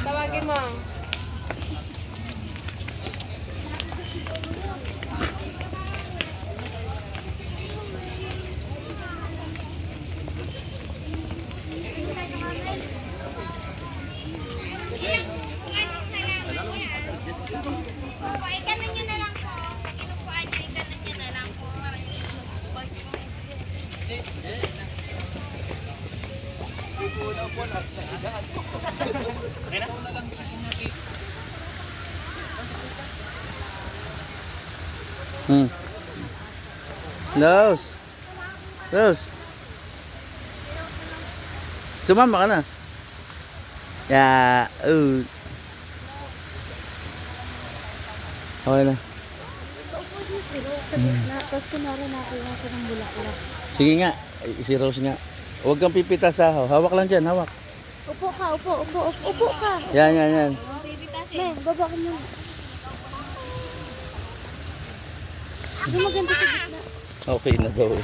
Tawagin mo. Opo, ikanan nyo na lang po. Inupuan nyo, ikanan nyo na lang po. Rose. Rose. Sumama ka na. Yeah. Okay na. Upo din si Rose sa gitna. Tapos kunwari nakuha ko ng bulaklak. Sige nga. Si Rose nga. Huwag kang pipita sa ahaw. Hawak lang dyan. Hawak. Upo ka, upo ka. Yan. Men, baba ka muna. Hindi maganda sa gitna. Okay na daw eh.